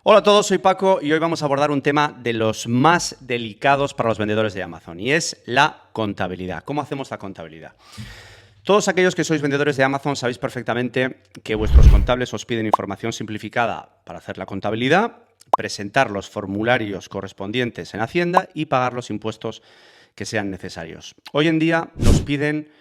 Hola a todos, soy Paco y hoy vamos a abordar un tema de los más delicados para los vendedores de Amazon y es la contabilidad. ¿Cómo hacemos la contabilidad? Todos aquellos que sois vendedores de Amazon sabéis perfectamente que vuestros contables os piden información simplificada para hacer la contabilidad, presentar los formularios correspondientes en Hacienda y pagar los impuestos que sean necesarios. Hoy en día nos piden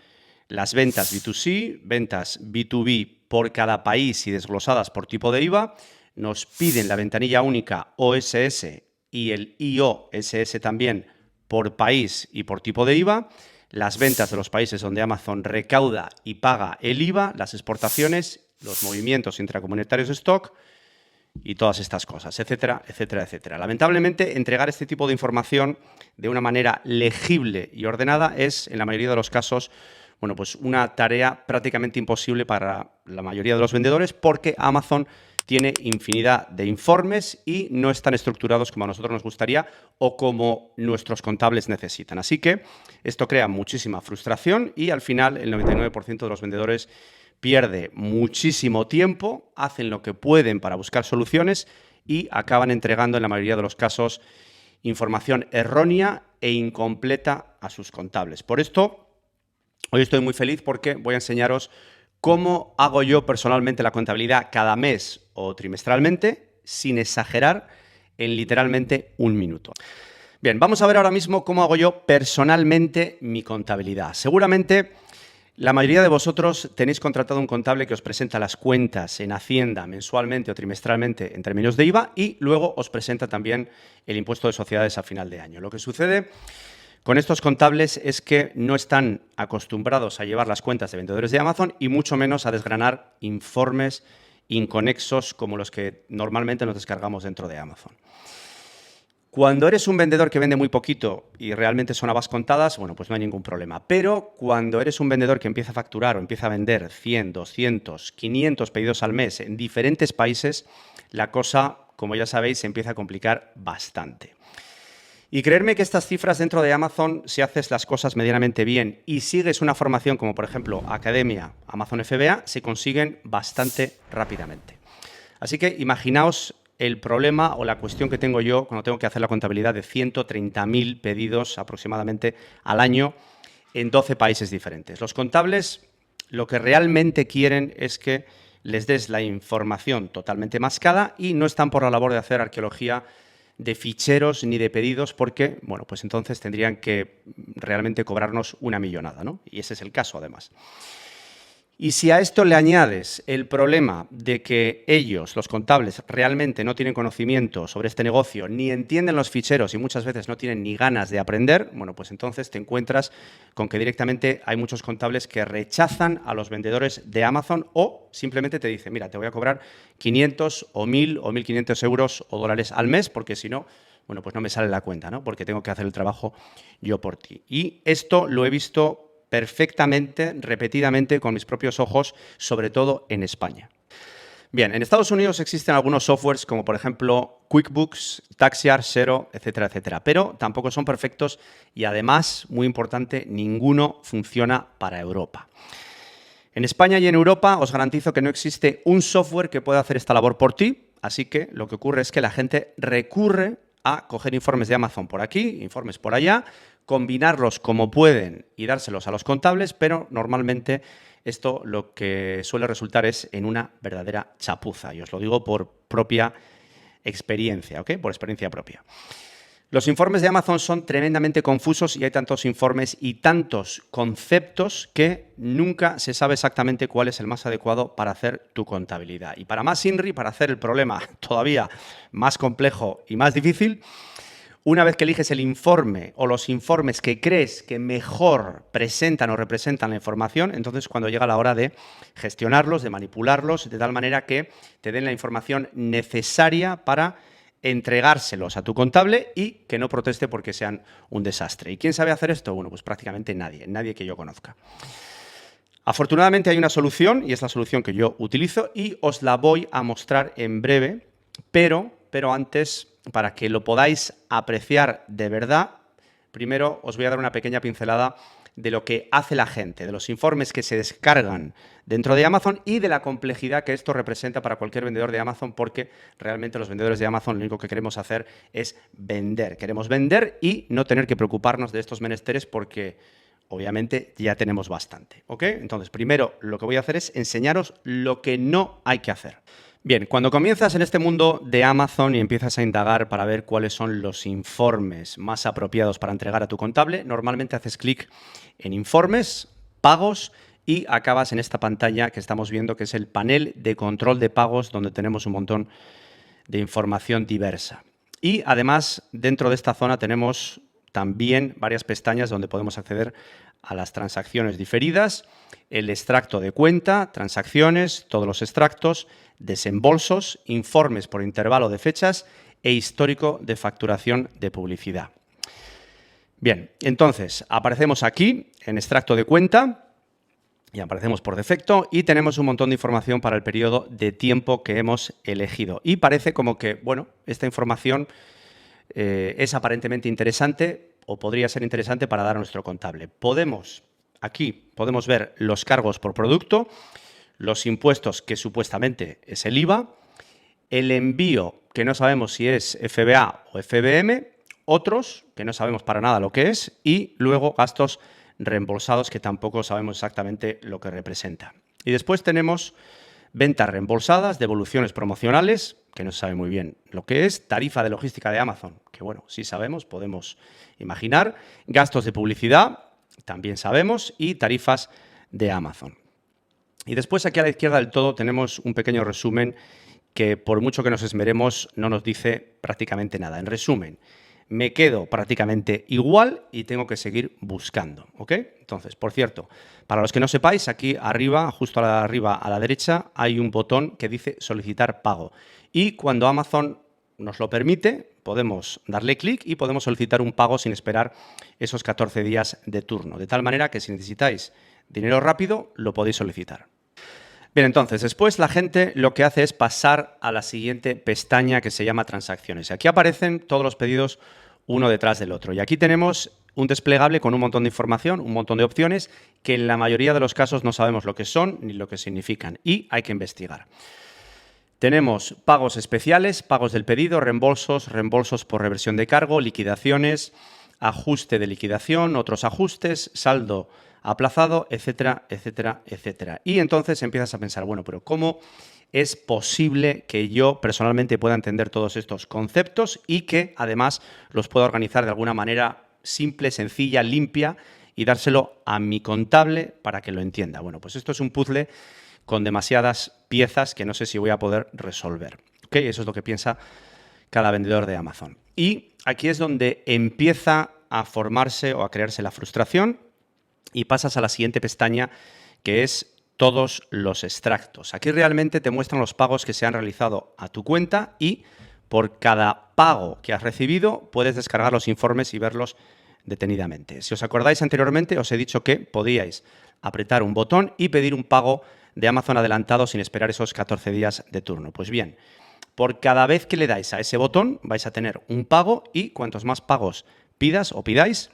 las ventas B2C, ventas B2B por cada país y desglosadas por tipo de IVA. Nos piden la ventanilla única OSS y el IOSS también por país y por tipo de IVA, las ventas de los países donde Amazon recauda y paga el IVA, las exportaciones, los movimientos intracomunitarios de stock y todas estas cosas, etcétera, etcétera, etcétera. Lamentablemente, entregar este tipo de información de una manera legible y ordenada es, en la mayoría de los casos, bueno, pues una tarea prácticamente imposible para la mayoría de los vendedores porque Amazon tiene infinidad de informes y no están estructurados como a nosotros nos gustaría o como nuestros contables necesitan. Así que esto crea muchísima frustración y al final el 99% de los vendedores pierde muchísimo tiempo, hacen lo que pueden para buscar soluciones y acaban entregando en la mayoría de los casos información errónea e incompleta a sus contables. Por esto, hoy estoy muy feliz porque voy a enseñaros cómo hago yo personalmente la contabilidad cada mes o trimestralmente, sin exagerar, en literalmente un minuto. Bien, vamos a ver ahora mismo cómo hago yo personalmente mi contabilidad. Seguramente la mayoría de vosotros tenéis contratado un contable que os presenta las cuentas en Hacienda mensualmente o trimestralmente en términos de IVA y luego os presenta también el impuesto de sociedades a final de año. Lo que sucede con estos contables es que no están acostumbrados a llevar las cuentas de vendedores de Amazon y mucho menos a desgranar informes inconexos como los que normalmente nos descargamos dentro de Amazon. Cuando eres un vendedor que vende muy poquito y realmente son habas contadas, bueno, pues no hay ningún problema. Pero cuando eres un vendedor que empieza a facturar o empieza a vender 100, 200, 500 pedidos al mes en diferentes países, la cosa, como ya sabéis, se empieza a complicar bastante. Y creerme que estas cifras dentro de Amazon, si haces las cosas medianamente bien y sigues una formación como por ejemplo Academia, Amazon FBA, se consiguen bastante rápidamente. Así que imaginaos el problema o la cuestión que tengo yo cuando tengo que hacer la contabilidad de 130.000 pedidos aproximadamente al año en 12 países diferentes. Los contables lo que realmente quieren es que les des la información totalmente mascada y no están por la labor de hacer arqueología de ficheros ni de pedidos porque, bueno, pues entonces tendrían que realmente cobrarnos una millonada, ¿no? Y ese es el caso, además. Y si a esto le añades el problema de que ellos, los contables, realmente no tienen conocimiento sobre este negocio, ni entienden los ficheros y muchas veces no tienen ni ganas de aprender, bueno, pues entonces te encuentras con que directamente hay muchos contables que rechazan a los vendedores de Amazon o simplemente te dicen, mira, te voy a cobrar 500 o 1.000 o 1.500 euros o dólares al mes porque si no, bueno, pues no me sale la cuenta, ¿no? Porque tengo que hacer el trabajo yo por ti. Y esto lo he visto perfectamente, repetidamente, con mis propios ojos, sobre todo en España. Bien, en Estados Unidos existen algunos softwares como por ejemplo QuickBooks, TaxYard, Xero, etcétera, etcétera, pero tampoco son perfectos y además, muy importante, ninguno funciona para Europa. En España y en Europa os garantizo que no existe un software que pueda hacer esta labor por ti, así que lo que ocurre es que la gente recurre a coger informes de Amazon por aquí, informes por allá, combinarlos como pueden y dárselos a los contables, pero normalmente esto lo que suele resultar es en una verdadera chapuza, y os lo digo por propia experiencia, ¿ok? Por experiencia propia. Los informes de Amazon son tremendamente confusos y hay tantos informes y tantos conceptos que nunca se sabe exactamente cuál es el más adecuado para hacer tu contabilidad. Y para más INRI, para hacer el problema todavía más complejo y más difícil, una vez que eliges el informe o los informes que crees que mejor presentan o representan la información, entonces cuando llega la hora de gestionarlos, de manipularlos, de tal manera que te den la información necesaria para entregárselos a tu contable y que no proteste porque sean un desastre. ¿Y quién sabe hacer esto? Bueno, pues prácticamente nadie, nadie que yo conozca. Afortunadamente hay una solución y es la solución que yo utilizo y os la voy a mostrar en breve, pero antes, para que lo podáis apreciar de verdad, primero os voy a dar una pequeña pincelada de lo que hace la gente, de los informes que se descargan dentro de Amazon y de la complejidad que esto representa para cualquier vendedor de Amazon, porque realmente los vendedores de Amazon lo único que queremos hacer es vender. Queremos vender y no tener que preocuparnos de estos menesteres porque obviamente ya tenemos bastante, ¿ok? Entonces, primero lo que voy a hacer es enseñaros lo que no hay que hacer. Bien, cuando comienzas en este mundo de Amazon y empiezas a indagar para ver cuáles son los informes más apropiados para entregar a tu contable, normalmente haces clic en informes, pagos y acabas en esta pantalla que estamos viendo, que es el panel de control de pagos, donde tenemos un montón de información diversa. Y además, dentro de esta zona tenemos también varias pestañas donde podemos acceder a las transacciones diferidas, el extracto de cuenta, transacciones, todos los extractos, desembolsos, informes por intervalo de fechas e histórico de facturación de publicidad. Bien, entonces aparecemos aquí en extracto de cuenta y aparecemos por defecto y tenemos un montón de información para el periodo de tiempo que hemos elegido. Y parece como que, bueno, esta información es aparentemente interesante o podría ser interesante para dar a nuestro contable. Aquí podemos ver los cargos por producto, los impuestos, que supuestamente es el IVA, el envío, que no sabemos si es FBA o FBM, otros, que no sabemos para nada lo que es, y luego gastos reembolsados, que tampoco sabemos exactamente lo que representa. Y después tenemos ventas reembolsadas, devoluciones promocionales, que no se sabe muy bien lo que es, tarifa de logística de Amazon, que bueno, sí sabemos, podemos imaginar, gastos de publicidad, también sabemos, y tarifas de Amazon. Y después aquí a la izquierda del todo tenemos un pequeño resumen que por mucho que nos esmeremos no nos dice prácticamente nada. En resumen, me quedo prácticamente igual y tengo que seguir buscando, ¿ok? Entonces, por cierto, para los que no sepáis, aquí arriba, justo arriba a la derecha, hay un botón que dice solicitar pago. Y cuando Amazon nos lo permite, podemos darle clic y podemos solicitar un pago sin esperar esos 14 días de turno. De tal manera que si necesitáis dinero rápido, lo podéis solicitar. Bien, entonces, después la gente lo que hace es pasar a la siguiente pestaña que se llama transacciones. Aquí aparecen todos los pedidos uno detrás del otro. Y aquí tenemos un desplegable con un montón de información, un montón de opciones que en la mayoría de los casos no sabemos lo que son ni lo que significan y hay que investigar. Tenemos pagos especiales, pagos del pedido, reembolsos por reversión de cargo, liquidaciones, ajuste de liquidación, otros ajustes, saldo aplazado, etcétera, etcétera, etcétera. Y entonces empiezas a pensar, bueno, pero ¿cómo es posible que yo personalmente pueda entender todos estos conceptos y que además los pueda organizar de alguna manera simple, sencilla, limpia y dárselo a mi contable para que lo entienda? Bueno, pues esto es un puzzle con demasiadas piezas que no sé si voy a poder resolver. ¿Ok? Eso es lo que piensa cada vendedor de Amazon. Y aquí es donde empieza a formarse o a crearse la frustración y pasas a la siguiente pestaña, que es todos los extractos. Aquí realmente te muestran los pagos que se han realizado a tu cuenta y por cada pago que has recibido puedes descargar los informes y verlos detenidamente. Si os acordáis anteriormente, os he dicho que podíais apretar un botón y pedir un pago de Amazon adelantado sin esperar esos 14 días de turno. Pues bien, por cada vez que le dais a ese botón vais a tener un pago y cuantos más pagos pidas o pidáis,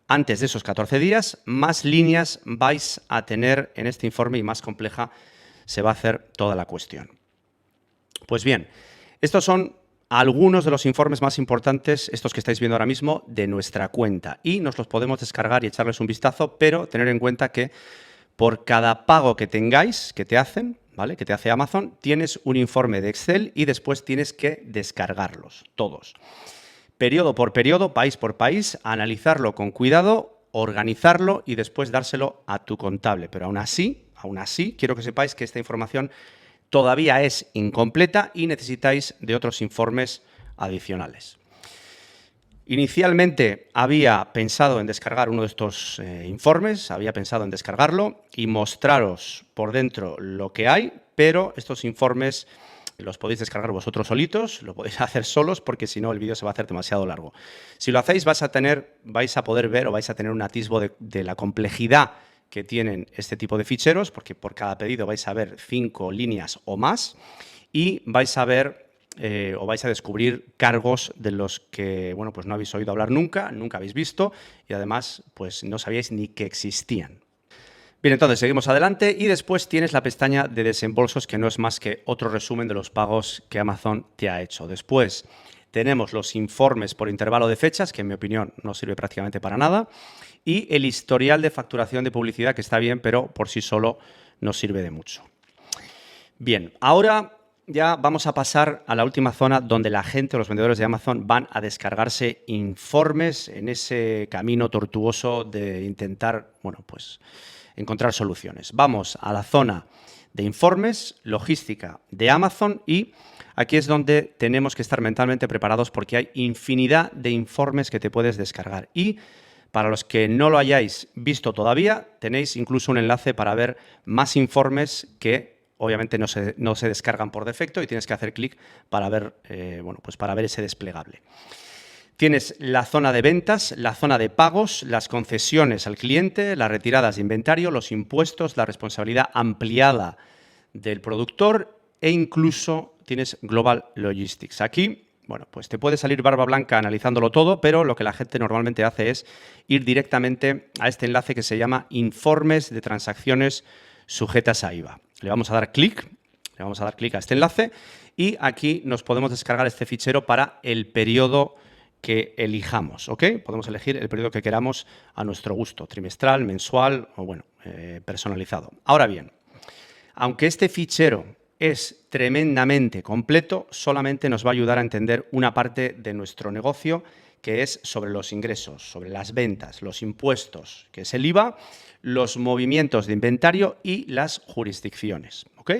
antes de esos 14 días, más líneas vais a tener en este informe y más compleja se va a hacer toda la cuestión. Pues bien, estos son algunos de los informes más importantes, estos que estáis viendo ahora mismo, de nuestra cuenta. Y nos los podemos descargar y echarles un vistazo, pero tener en cuenta que por cada pago que tengáis, que te hacen, ¿vale?, que te hace Amazon, tienes un informe de Excel y después tienes que descargarlos, todos. Periodo por periodo, país por país, analizarlo con cuidado, organizarlo y después dárselo a tu contable. Pero aún así, quiero que sepáis que esta información todavía es incompleta y necesitáis de otros informes adicionales. Inicialmente había pensado en descargar uno de estos informes, había pensado en descargarlo y mostraros por dentro lo que hay, pero estos informes los podéis descargar vosotros solitos, lo podéis hacer solos porque si no el vídeo se va a hacer demasiado largo. Si lo hacéis vais a poder ver o vais a tener un atisbo de la complejidad que tienen este tipo de ficheros, porque por cada pedido vais a ver 5 líneas o más y vais a ver o vais a descubrir cargos de los que, bueno, pues no habéis oído hablar nunca, nunca habéis visto y además, pues no sabíais ni que existían. Bien, entonces seguimos adelante y después tienes la pestaña de desembolsos, que no es más que otro resumen de los pagos que Amazon te ha hecho. Después tenemos los informes por intervalo de fechas, que en mi opinión no sirve prácticamente para nada, y el historial de facturación de publicidad, que está bien, pero por sí solo no sirve de mucho. Bien, ahora ya vamos a pasar a la última zona donde la gente, los vendedores de Amazon, van a descargarse informes en ese camino tortuoso de intentar, bueno, pues encontrar soluciones. Vamos a la zona de informes, logística de Amazon, y aquí es donde tenemos que estar mentalmente preparados porque hay infinidad de informes que te puedes descargar. Y para los que no lo hayáis visto todavía, tenéis incluso un enlace para ver más informes que obviamente no se descargan por defecto y tienes que hacer clic para ver, bueno, pues para ver ese desplegable. Tienes la zona de ventas, la zona de pagos, las concesiones al cliente, las retiradas de inventario, los impuestos, la responsabilidad ampliada del productor e incluso tienes Global Logistics. Aquí, bueno, pues te puede salir barba blanca analizándolo todo, pero lo que la gente normalmente hace es ir directamente a este enlace que se llama Informes de transacciones sujetas a IVA. Le vamos a dar clic a este enlace y aquí nos podemos descargar este fichero para el periodo que elijamos, ¿ok? Podemos elegir el periodo que queramos a nuestro gusto, trimestral, mensual o, bueno, personalizado. Ahora bien, aunque este fichero es tremendamente completo, solamente nos va a ayudar a entender una parte de nuestro negocio, que es sobre los ingresos, sobre las ventas, los impuestos, que es el IVA, los movimientos de inventario y las jurisdicciones, ¿ok?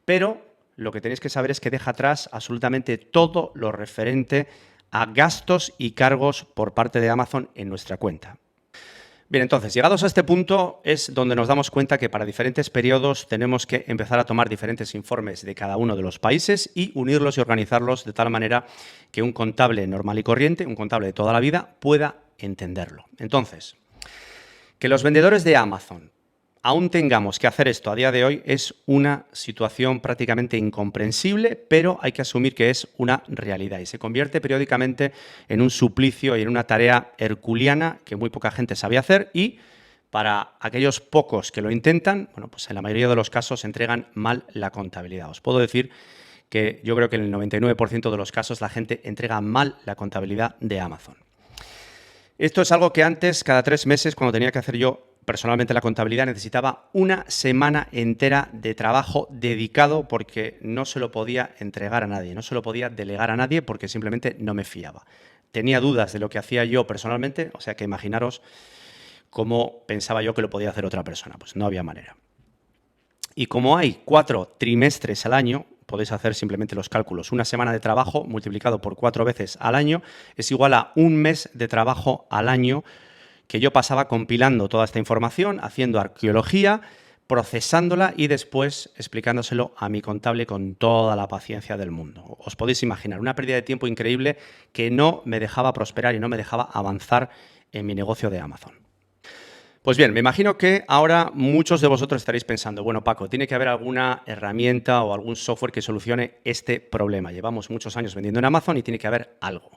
Pero lo que tenéis que saber es que deja atrás absolutamente todo lo referente a gastos y cargos por parte de Amazon en nuestra cuenta. Bien, entonces, llegados a este punto es donde nos damos cuenta que para diferentes periodos tenemos que empezar a tomar diferentes informes de cada uno de los países y unirlos y organizarlos de tal manera que un contable normal y corriente, un contable de toda la vida, pueda entenderlo. Entonces, que los vendedores de Amazon aún tengamos que hacer esto a día de hoy es una situación prácticamente incomprensible, pero hay que asumir que es una realidad y se convierte periódicamente en un suplicio y en una tarea herculeana que muy poca gente sabe hacer y para aquellos pocos que lo intentan, bueno, pues en la mayoría de los casos entregan mal la contabilidad. Os puedo decir que yo creo que en el 99% de los casos la gente entrega mal la contabilidad de Amazon. Esto es algo que antes, cada 3 meses, cuando tenía que hacer yo personalmente la contabilidad, necesitaba una semana entera de trabajo dedicado porque no se lo podía entregar a nadie, no se lo podía delegar a nadie porque simplemente no me fiaba. Tenía dudas de lo que hacía yo personalmente, o sea que imaginaros cómo pensaba yo que lo podía hacer otra persona, pues no había manera. Y como hay 4 trimestres al año, podéis hacer simplemente los cálculos. Una semana de trabajo multiplicado por 4 veces al año es igual a un mes de trabajo al año que yo pasaba compilando toda esta información, haciendo arqueología, procesándola y después explicándoselo a mi contable con toda la paciencia del mundo. Os podéis imaginar, una pérdida de tiempo increíble que no me dejaba prosperar y no me dejaba avanzar en mi negocio de Amazon. Pues bien, me imagino que ahora muchos de vosotros estaréis pensando, bueno, Paco, tiene que haber alguna herramienta o algún software que solucione este problema. Llevamos muchos años vendiendo en Amazon y tiene que haber algo.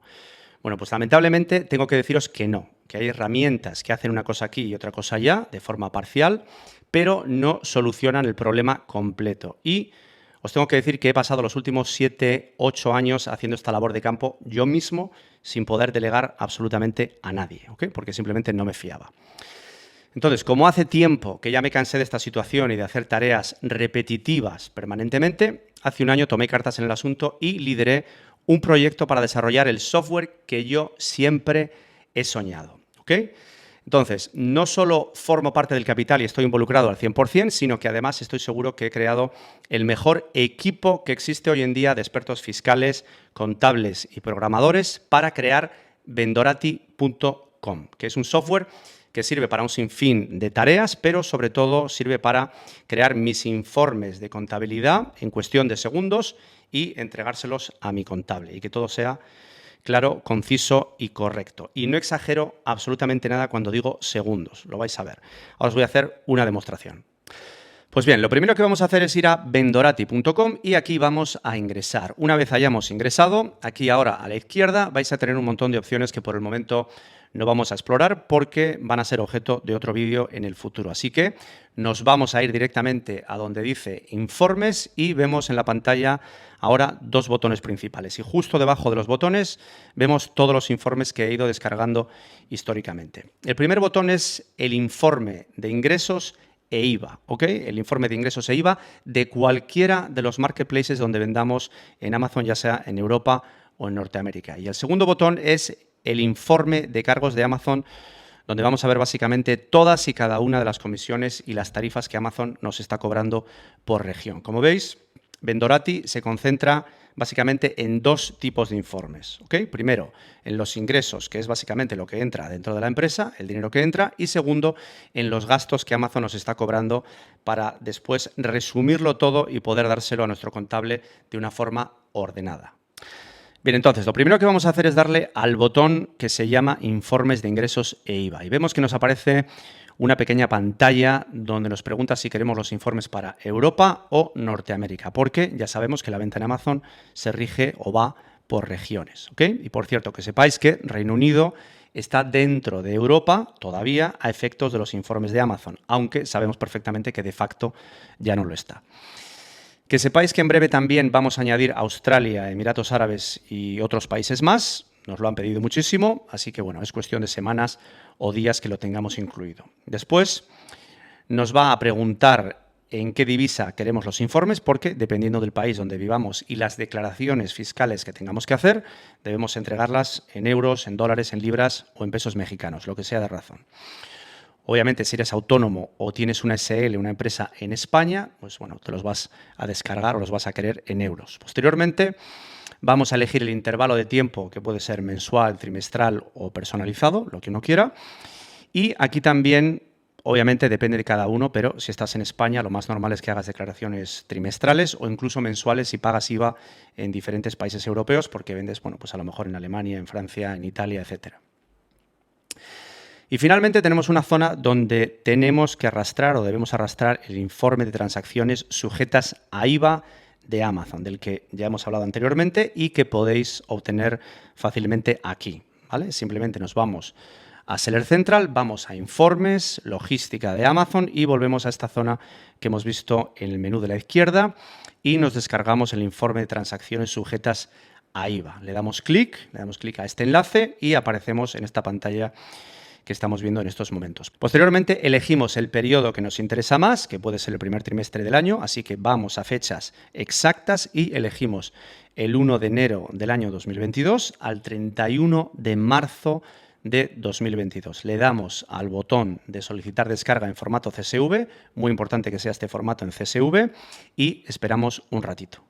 Bueno, pues lamentablemente tengo que deciros que no, que hay herramientas que hacen una cosa aquí y otra cosa allá, de forma parcial, pero no solucionan el problema completo. Y os tengo que decir que he pasado los últimos 7, 8 años haciendo esta labor de campo yo mismo, sin poder delegar absolutamente a nadie, ¿ok? Porque simplemente no me fiaba. Entonces, como hace tiempo que ya me cansé de esta situación y de hacer tareas repetitivas permanentemente, hace un año tomé cartas en el asunto y lideré un proyecto para desarrollar el software que yo siempre he soñado, ¿ok? Entonces, no solo formo parte del capital y estoy involucrado al 100%, sino que además estoy seguro que he creado el mejor equipo que existe hoy en día de expertos fiscales, contables y programadores para crear Vendorati.com, que es un software que sirve para un sinfín de tareas, pero sobre todo sirve para crear mis informes de contabilidad en cuestión de segundos y entregárselos a mi contable y que todo sea claro, conciso y correcto. Y no exagero absolutamente nada cuando digo segundos, lo vais a ver. Ahora os voy a hacer una demostración. Pues bien, lo primero que vamos a hacer es ir a vendorati.com y aquí vamos a ingresar. Una vez hayamos ingresado, aquí ahora a la izquierda vais a tener un montón de opciones que por el momento no vamos a explorar porque van a ser objeto de otro vídeo en el futuro. Así que nos vamos a ir directamente a donde dice informes y vemos en la pantalla ahora dos botones principales. Y justo debajo de los botones vemos todos los informes que he ido descargando históricamente. El primer botón es el informe de ingresos e IVA, ¿ok? El informe de ingresos e IVA de cualquiera de los marketplaces donde vendamos en Amazon, ya sea en Europa o en Norteamérica. Y el segundo botón es el informe de cargos de Amazon, donde vamos a ver básicamente todas y cada una de las comisiones y las tarifas que Amazon nos está cobrando por región. Como veis, Vendorati se concentra básicamente en dos tipos de informes, ¿ok? Primero, en los ingresos, que es básicamente lo que entra dentro de la empresa, el dinero que entra, y segundo, en los gastos que Amazon nos está cobrando para después resumirlo todo y poder dárselo a nuestro contable de una forma ordenada. Bien, entonces, lo primero que vamos a hacer es darle al botón que se llama Informes de Ingresos e IVA. Y vemos que nos aparece una pequeña pantalla donde nos pregunta si queremos los informes para Europa o Norteamérica, porque ya sabemos que la venta en Amazon se rige o va por regiones, ¿ok? Y por cierto, que sepáis que Reino Unido está dentro de Europa todavía a efectos de los informes de Amazon, aunque sabemos perfectamente que de facto ya no lo está. Que sepáis que en breve también vamos a añadir Australia, Emiratos Árabes y otros países más. Nos lo han pedido muchísimo, así que bueno, es cuestión de semanas o días que lo tengamos incluido. Después nos va a preguntar en qué divisa queremos los informes, porque dependiendo del país donde vivamos y las declaraciones fiscales que tengamos que hacer, debemos entregarlas en euros, en dólares, en libras o en pesos mexicanos, lo que sea de razón. Obviamente, si eres autónomo o tienes una SL, una empresa en España, pues bueno, te los vas a descargar o los vas a querer en euros. Posteriormente, vamos a elegir el intervalo de tiempo, que puede ser mensual, trimestral o personalizado, lo que uno quiera. Y aquí también, obviamente, depende de cada uno, pero si estás en España, lo más normal es que hagas declaraciones trimestrales o incluso mensuales si pagas IVA en diferentes países europeos, porque vendes, bueno, pues a lo mejor en Alemania, en Francia, en Italia, etcétera. Y finalmente tenemos una zona donde tenemos que arrastrar o debemos arrastrar el informe de transacciones sujetas a IVA de Amazon, del que ya hemos hablado anteriormente y que podéis obtener fácilmente aquí, ¿vale? Simplemente nos vamos a Seller Central, vamos a Informes, Logística de Amazon y volvemos a esta zona que hemos visto en el menú de la izquierda y nos descargamos el informe de transacciones sujetas a IVA. Le damos clic a este enlace y aparecemos en esta pantalla que estamos viendo en estos momentos. Posteriormente elegimos el periodo que nos interesa más, que puede ser el primer trimestre del año, así que vamos a fechas exactas y elegimos el 1 de enero del año 2022 al 31 de marzo de 2022. Le damos al botón de solicitar descarga en formato CSV, muy importante que sea este formato en CSV, y esperamos un ratito.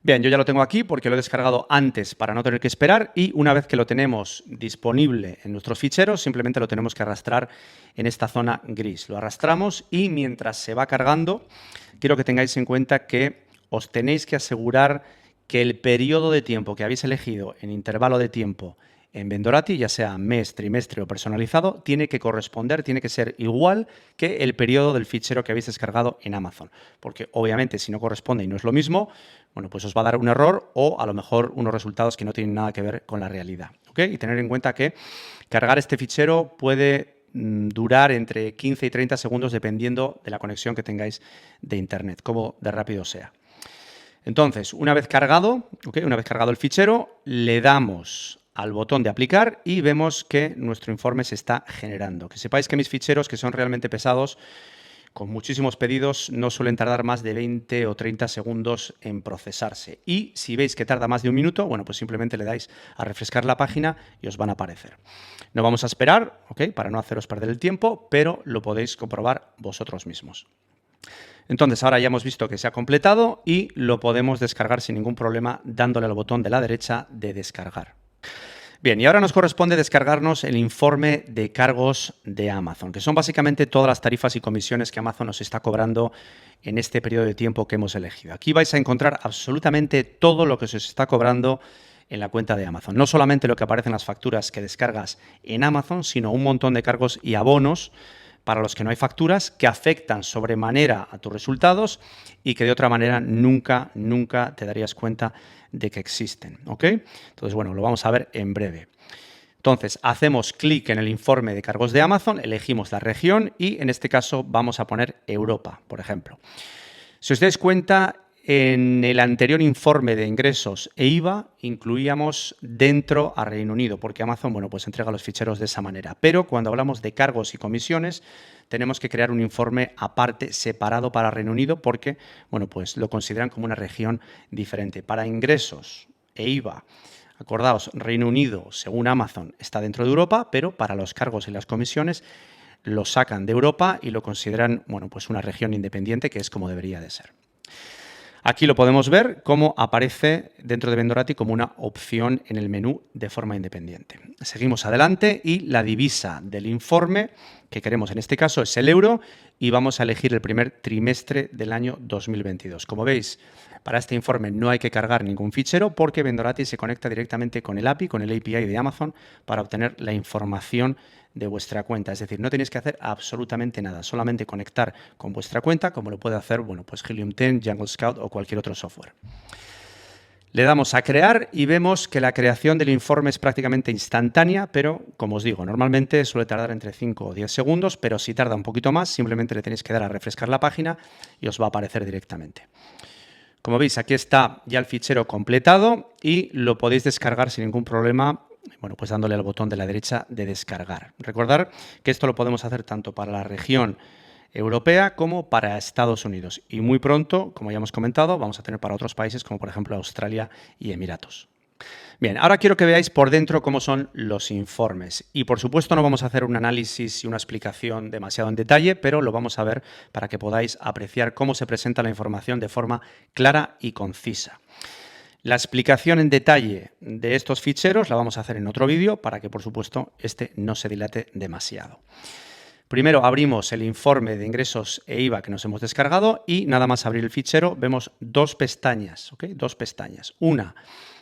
Bien, yo ya lo tengo aquí porque lo he descargado antes para no tener que esperar y una vez que lo tenemos disponible en nuestros ficheros, simplemente lo tenemos que arrastrar en esta zona gris. Lo arrastramos y mientras se va cargando, quiero que tengáis en cuenta que os tenéis que asegurar que el periodo de tiempo que habéis elegido en intervalo de tiempo en Vendorati, ya sea mes, trimestre o personalizado, tiene que corresponder, tiene que ser igual que el periodo del fichero que habéis descargado en Amazon. Porque obviamente si no corresponde y no es lo mismo, bueno, pues os va a dar un error o a lo mejor unos resultados que no tienen nada que ver con la realidad, ¿ok? Y tener en cuenta que cargar este fichero puede durar entre 15 y 30 segundos dependiendo de la conexión que tengáis de internet, como de rápido sea. Entonces, una vez cargado, ¿ok? Una vez cargado el fichero, le damos al botón de aplicar y vemos que nuestro informe se está generando. Que sepáis que mis ficheros, que son realmente pesados, con muchísimos pedidos, no suelen tardar más de 20 o 30 segundos en procesarse. Y si veis que tarda más de un minuto, bueno, pues simplemente le dais a refrescar la página y os van a aparecer. No vamos a esperar, ¿ok? Para no haceros perder el tiempo, pero lo podéis comprobar vosotros mismos. Entonces, ahora ya hemos visto que se ha completado y lo podemos descargar sin ningún problema dándole al botón de la derecha de descargar. Bien, y ahora nos corresponde descargarnos el informe de cargos de Amazon, que son básicamente todas las tarifas y comisiones que Amazon nos está cobrando en este periodo de tiempo que hemos elegido. Aquí vais a encontrar absolutamente todo lo que se os está cobrando en la cuenta de Amazon. No solamente lo que aparece en las facturas que descargas en Amazon, sino un montón de cargos y abonos para los que no hay facturas, que afectan sobremanera a tus resultados y que de otra manera nunca te darías cuenta de que existen, ¿ok? Entonces, bueno, lo vamos a ver en breve. Entonces, hacemos clic en el informe de cargos de Amazon, elegimos la región y en este caso vamos a poner Europa, por ejemplo. Si os dais cuenta, en el anterior informe de ingresos e IVA incluíamos dentro a Reino Unido, porque Amazon, bueno, pues entrega los ficheros de esa manera. Pero cuando hablamos de cargos y comisiones, tenemos que crear un informe aparte, separado para Reino Unido, porque, bueno, pues lo consideran como una región diferente. Para ingresos e IVA, acordaos, Reino Unido, según Amazon, está dentro de Europa, pero para los cargos y las comisiones lo sacan de Europa y lo consideran, bueno, pues una región independiente, que es como debería de ser. Aquí lo podemos ver cómo aparece dentro de Vendorati como una opción en el menú de forma independiente. Seguimos adelante y la divisa del informe que queremos en este caso es el euro y vamos a elegir el primer trimestre del año 2022. Como veis, para este informe no hay que cargar ningún fichero porque Vendorati se conecta directamente con el API, con el API de Amazon, para obtener la información de vuestra cuenta. Es decir, no tenéis que hacer absolutamente nada, solamente conectar con vuestra cuenta, como lo puede hacer, bueno, pues Helium 10, Jungle Scout o cualquier otro software. Le damos a crear y vemos que la creación del informe es prácticamente instantánea, pero como os digo, normalmente suele tardar entre 5 o 10 segundos, pero si tarda un poquito más, simplemente le tenéis que dar a refrescar la página y os va a aparecer directamente. Como veis, aquí está ya el fichero completado y lo podéis descargar sin ningún problema, bueno, pues dándole al botón de la derecha de descargar. Recordad que esto lo podemos hacer tanto para la región europea como para Estados Unidos. Y muy pronto, como ya hemos comentado, vamos a tener para otros países como por ejemplo Australia y Emiratos. Bien, ahora quiero que veáis por dentro cómo son los informes. Y por supuesto no vamos a hacer un análisis y una explicación demasiado en detalle, pero lo vamos a ver para que podáis apreciar cómo se presenta la información de forma clara y concisa. La explicación en detalle de estos ficheros la vamos a hacer en otro vídeo para que, por supuesto, este no se dilate demasiado. Primero abrimos el informe de ingresos e IVA que nos hemos descargado y nada más abrir el fichero vemos dos pestañas, ¿ok? Dos pestañas. Una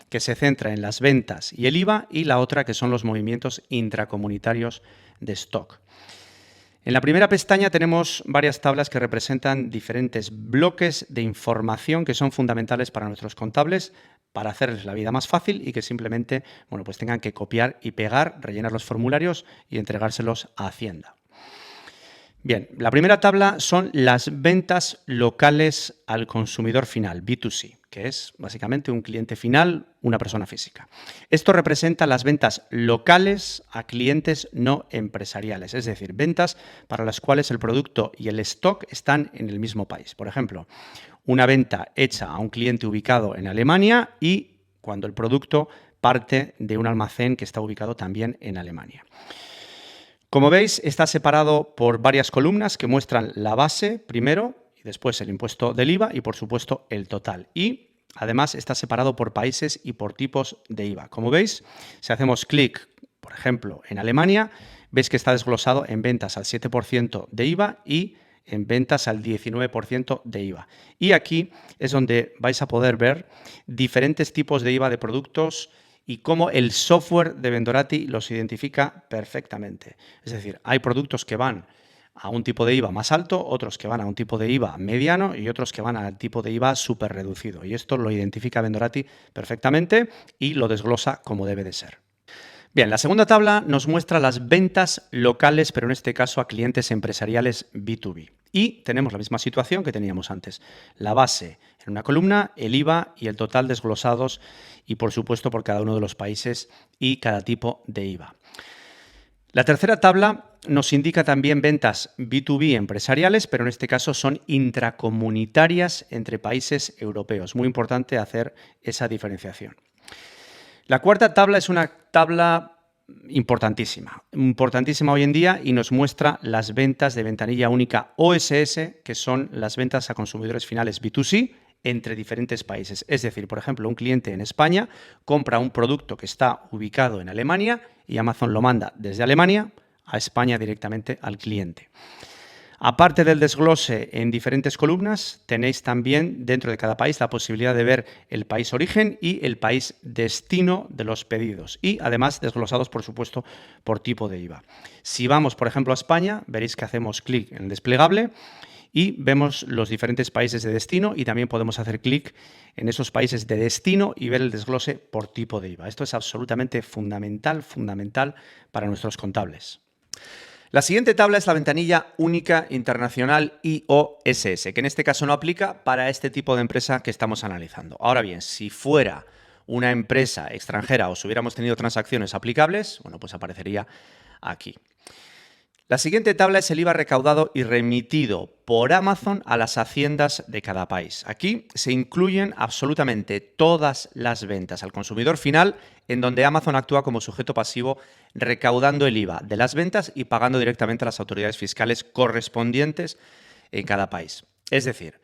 que se centra en las ventas y el IVA y la otra que son los movimientos intracomunitarios de stock. En la primera pestaña tenemos varias tablas que representan diferentes bloques de información que son fundamentales para nuestros contables para hacerles la vida más fácil y que simplemente, bueno, pues tengan que copiar y pegar, rellenar los formularios y entregárselos a Hacienda. Bien, la primera tabla son las ventas locales al consumidor final, B2C, que es básicamente un cliente final, una persona física. Esto representa las ventas locales a clientes no empresariales, es decir, ventas para las cuales el producto y el stock están en el mismo país. Por ejemplo, una venta hecha a un cliente ubicado en Alemania y cuando el producto parte de un almacén que está ubicado también en Alemania. Como veis, está separado por varias columnas que muestran la base primero y después el impuesto del IVA y, por supuesto, el total. Y, además, está separado por países y por tipos de IVA. Como veis, si hacemos clic, por ejemplo, en Alemania, veis que está desglosado en ventas al 7% de IVA y en ventas al 19% de IVA. Y aquí es donde vais a poder ver diferentes tipos de IVA de productos y cómo el software de Vendorati los identifica perfectamente. Es decir, hay productos que van a un tipo de IVA más alto, otros que van a un tipo de IVA mediano y otros que van al tipo de IVA súper reducido. Y esto lo identifica Vendorati perfectamente y lo desglosa como debe de ser. Bien, la segunda tabla nos muestra las ventas locales, pero en este caso a clientes empresariales B2B. Y tenemos la misma situación que teníamos antes. La base en una columna, el IVA y el total desglosados y, por supuesto, por cada uno de los países y cada tipo de IVA. La tercera tabla nos indica también ventas B2B empresariales, pero en este caso son intracomunitarias entre países europeos. Muy importante hacer esa diferenciación. La cuarta tabla es una tabla importantísima hoy en día y nos muestra las ventas de ventanilla única OSS, que son las ventas a consumidores finales B2C entre diferentes países. Es decir, por ejemplo, un cliente en España compra un producto que está ubicado en Alemania y Amazon lo manda desde Alemania a España directamente al cliente. Aparte del desglose en diferentes columnas, tenéis también dentro de cada país la posibilidad de ver el país origen y el país destino de los pedidos y además desglosados, por supuesto, por tipo de IVA. Si vamos, por ejemplo, a España, veréis que hacemos clic en el desplegable y vemos los diferentes países de destino y también podemos hacer clic en esos países de destino y ver el desglose por tipo de IVA. Esto es absolutamente fundamental para nuestros contables. La siguiente tabla es la ventanilla única internacional IOSS, que en este caso no aplica para este tipo de empresa que estamos analizando. Ahora bien, si fuera una empresa extranjera o si hubiéramos tenido transacciones aplicables, bueno, pues aparecería aquí. La siguiente tabla es el IVA recaudado y remitido por Amazon a las haciendas de cada país. Aquí se incluyen absolutamente todas las ventas al consumidor final en donde Amazon actúa como sujeto pasivo recaudando el IVA de las ventas y pagando directamente a las autoridades fiscales correspondientes en cada país. Es decir,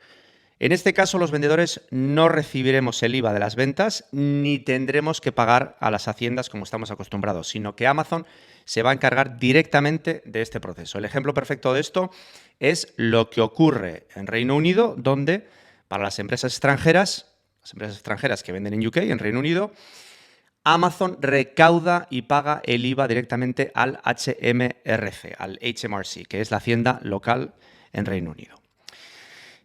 en este caso los vendedores no recibiremos el IVA de las ventas ni tendremos que pagar a las haciendas como estamos acostumbrados, sino que Amazon se va a encargar directamente de este proceso. El ejemplo perfecto de esto es lo que ocurre en Reino Unido, donde para las empresas extranjeras que venden en UK, en Reino Unido, Amazon recauda y paga el IVA directamente al HMRC, al HMRC, que es la hacienda local en Reino Unido.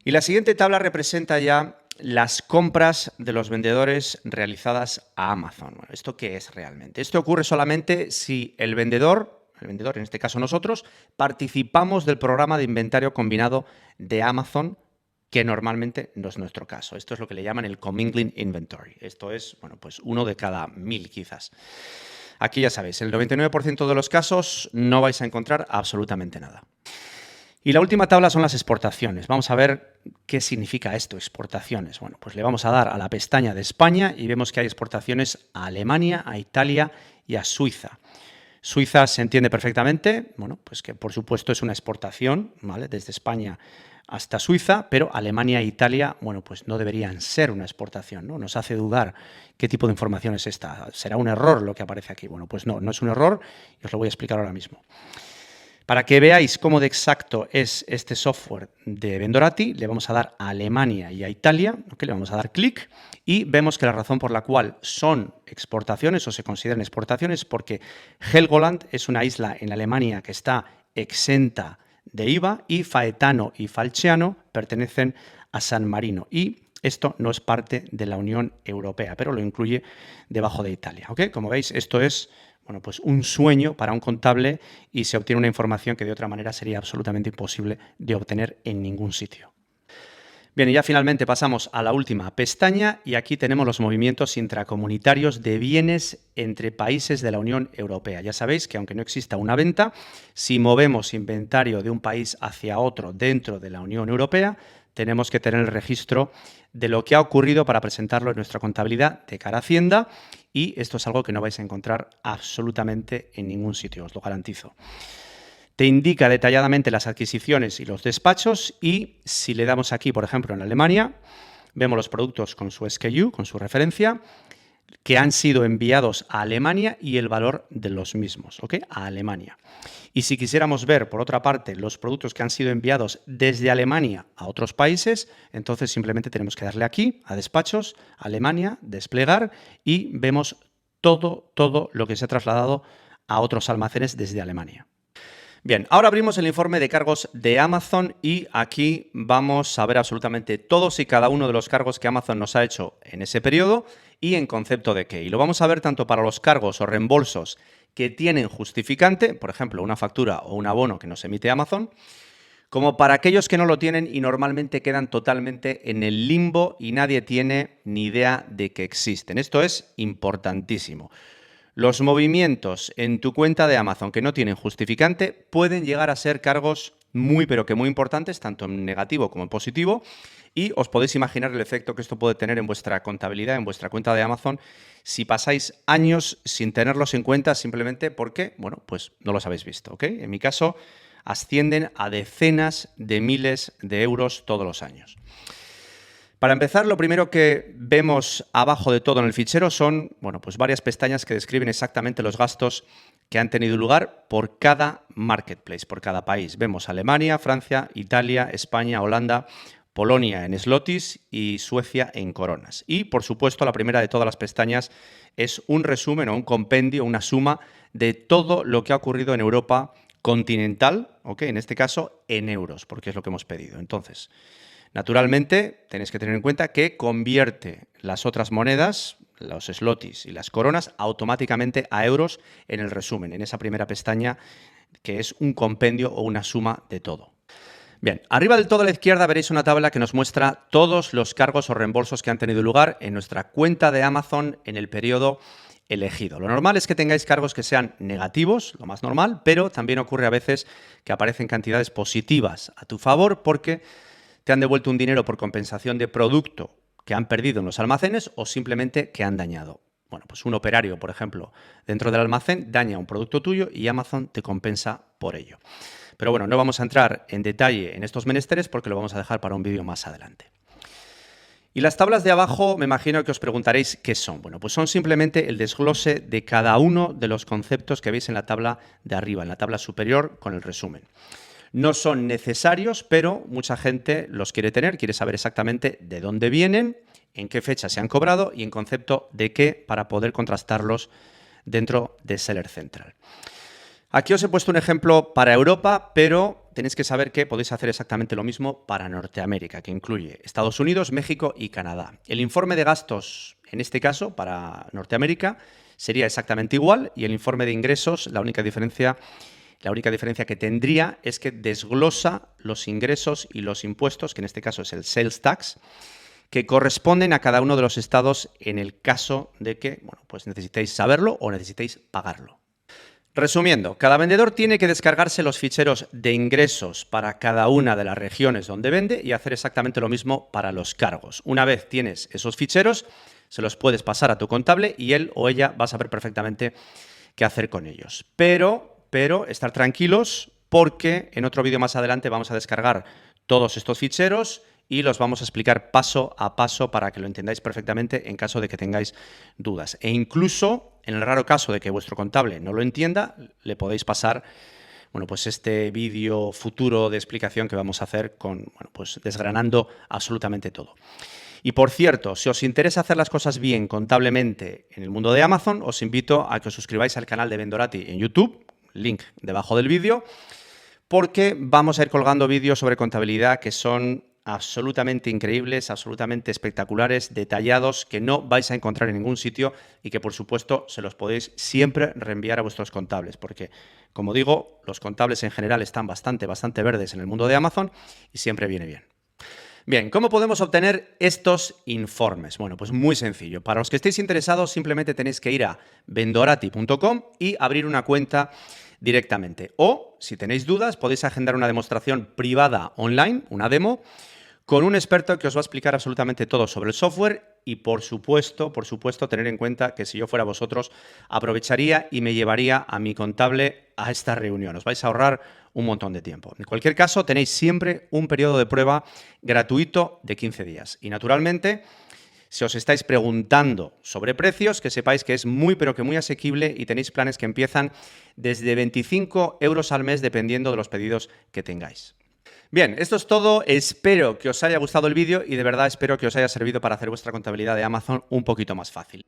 Y la siguiente tabla representa ya las compras de los vendedores realizadas a Amazon. Bueno, ¿esto qué es realmente? Esto ocurre solamente si el vendedor, en este caso nosotros, participamos del programa de inventario combinado de Amazon, que normalmente no es nuestro caso. Esto es lo que le llaman el commingling inventory. Esto es, bueno, pues 1 de cada 1000 quizás. Aquí ya sabéis, en el 99% de los casos no vais a encontrar absolutamente nada. Y la última tabla son las exportaciones. Vamos a ver qué significa esto, exportaciones. Bueno, pues le vamos a dar a la pestaña de España y vemos que hay exportaciones a Alemania, a Italia y a Suiza. Suiza se entiende perfectamente, bueno, pues que por supuesto es una exportación, ¿vale? Desde España hasta Suiza, pero Alemania e Italia, bueno, pues no deberían ser una exportación, ¿no? Nos hace dudar qué tipo de información es esta. ¿Será un error lo que aparece aquí? Bueno, pues no es un error y os lo voy a explicar ahora mismo. Para que veáis cómo de exacto es este software de Vendorati, le vamos a dar a Alemania y a Italia, ¿okay? Le vamos a dar clic y vemos que la razón por la cual son exportaciones o se consideran exportaciones es porque Helgoland es una isla en Alemania que está exenta de IVA y Faetano y Falciano pertenecen a San Marino y esto no es parte de la Unión Europea, pero lo incluye debajo de Italia. ¿Okay? Como veis, esto es pues un sueño para un contable y se obtiene una información que de otra manera sería absolutamente imposible de obtener en ningún sitio. Bien, y ya finalmente pasamos a la última pestaña y aquí tenemos los movimientos intracomunitarios de bienes entre países de la Unión Europea. Ya sabéis que aunque no exista una venta, si movemos inventario de un país hacia otro dentro de la Unión Europea, tenemos que tener el registro de lo que ha ocurrido para presentarlo en nuestra contabilidad de cara a Hacienda y esto es algo que no vais a encontrar absolutamente en ningún sitio, os lo garantizo. Te indica detalladamente las adquisiciones y los despachos y si le damos aquí, por ejemplo, en Alemania, vemos los productos con su SKU, con su referencia, que han sido enviados a Alemania y el valor de los mismos, ¿ok? A Alemania. Y si quisiéramos ver, por otra parte, los productos que han sido enviados desde Alemania a otros países, entonces simplemente tenemos que darle aquí, a despachos, Alemania, desplegar, y vemos todo lo que se ha trasladado a otros almacenes desde Alemania. Bien, ahora abrimos el informe de cargos de Amazon y aquí vamos a ver absolutamente todos y cada uno de los cargos que Amazon nos ha hecho en ese periodo y en concepto de qué. Y lo vamos a ver tanto para los cargos o reembolsos que tienen justificante, por ejemplo, una factura o un abono que nos emite Amazon, como para aquellos que no lo tienen y normalmente quedan totalmente en el limbo y nadie tiene ni idea de que existen. Esto es importantísimo. Los movimientos en tu cuenta de Amazon que no tienen justificante pueden llegar a ser cargos muy pero que muy importantes, tanto en negativo como en positivo, y os podéis imaginar el efecto que esto puede tener en vuestra contabilidad, en vuestra cuenta de Amazon, si pasáis años sin tenerlos en cuenta simplemente porque, pues no los habéis visto, ¿ok? En mi caso, ascienden a decenas de miles de euros todos los años. Para empezar, lo primero que vemos abajo de todo en el fichero son, pues varias pestañas que describen exactamente los gastos que han tenido lugar por cada marketplace, por cada país. Vemos Alemania, Francia, Italia, España, Holanda, Polonia en zlotys y Suecia en coronas. Y, por supuesto, la primera de todas las pestañas es un resumen o un compendio, una suma de todo lo que ha ocurrido en Europa continental, ¿ok? En este caso, en euros, porque es lo que hemos pedido. Entonces, naturalmente, tenéis que tener en cuenta que convierte las otras monedas, los zlotys y las coronas, automáticamente a euros en el resumen, en esa primera pestaña que es un compendio o una suma de todo. Bien, arriba del todo a la izquierda veréis una tabla que nos muestra todos los cargos o reembolsos que han tenido lugar en nuestra cuenta de Amazon en el periodo elegido. Lo normal es que tengáis cargos que sean negativos, lo más normal, pero también ocurre a veces que aparecen cantidades positivas a tu favor porque te han devuelto un dinero por compensación de producto que han perdido en los almacenes o simplemente que han dañado. Bueno, pues un operario, por ejemplo, dentro del almacén daña un producto tuyo y Amazon te compensa por ello. Pero bueno, no vamos a entrar en detalle en estos menesteres porque lo vamos a dejar para un vídeo más adelante. Y las tablas de abajo, me imagino que os preguntaréis qué son. Bueno, pues son simplemente el desglose de cada uno de los conceptos que veis en la tabla de arriba, en la tabla superior con el resumen. No son necesarios, pero mucha gente los quiere tener, quiere saber exactamente de dónde vienen, en qué fecha se han cobrado y en concepto de qué para poder contrastarlos dentro de Seller Central. Aquí os he puesto un ejemplo para Europa, pero tenéis que saber que podéis hacer exactamente lo mismo para Norteamérica, que incluye Estados Unidos, México y Canadá. El informe de gastos, en este caso, para Norteamérica, sería exactamente igual y el informe de ingresos, la única diferencia que tendría es que desglosa los ingresos y los impuestos, que en este caso es el Sales Tax, que corresponden a cada uno de los estados en el caso de que, bueno, pues necesitéis saberlo o necesitéis pagarlo. Resumiendo, cada vendedor tiene que descargarse los ficheros de ingresos para cada una de las regiones donde vende y hacer exactamente lo mismo para los cargos. Una vez tienes esos ficheros, se los puedes pasar a tu contable y él o ella va a saber perfectamente qué hacer con ellos. Pero estar tranquilos porque en otro vídeo más adelante vamos a descargar todos estos ficheros y los vamos a explicar paso a paso para que lo entendáis perfectamente en caso de que tengáis dudas. E incluso, en el raro caso de que vuestro contable no lo entienda, le podéis pasar, bueno, pues este vídeo futuro de explicación que vamos a hacer con, bueno, pues desgranando absolutamente todo. Y por cierto, si os interesa hacer las cosas bien contablemente en el mundo de Amazon, os invito a que os suscribáis al canal de Vendorati en YouTube, link debajo del vídeo, porque vamos a ir colgando vídeos sobre contabilidad que son absolutamente increíbles, absolutamente espectaculares, detallados, que no vais a encontrar en ningún sitio y que, por supuesto, se los podéis siempre reenviar a vuestros contables, porque, como digo, los contables en general están bastante verdes en el mundo de Amazon y siempre viene bien. Bien, ¿cómo podemos obtener estos informes? Bueno, pues muy sencillo. Para los que estéis interesados, simplemente tenéis que ir a vendorati.com y abrir una cuenta directamente. O, si tenéis dudas, podéis agendar una demostración privada online, una demo, con un experto que os va a explicar absolutamente todo sobre el software y, por supuesto, tener en cuenta que si yo fuera vosotros, aprovecharía y me llevaría a mi contable a esta reunión. Os vais a ahorrar un montón de tiempo. En cualquier caso, tenéis siempre un periodo de prueba gratuito de 15 días. Y, naturalmente, si os estáis preguntando sobre precios, que sepáis que es muy, pero que muy asequible y tenéis planes que empiezan desde 25 euros al mes, dependiendo de los pedidos que tengáis. Bien, esto es todo. Espero que os haya gustado el vídeo y de verdad espero que os haya servido para hacer vuestra contabilidad de Amazon un poquito más fácil.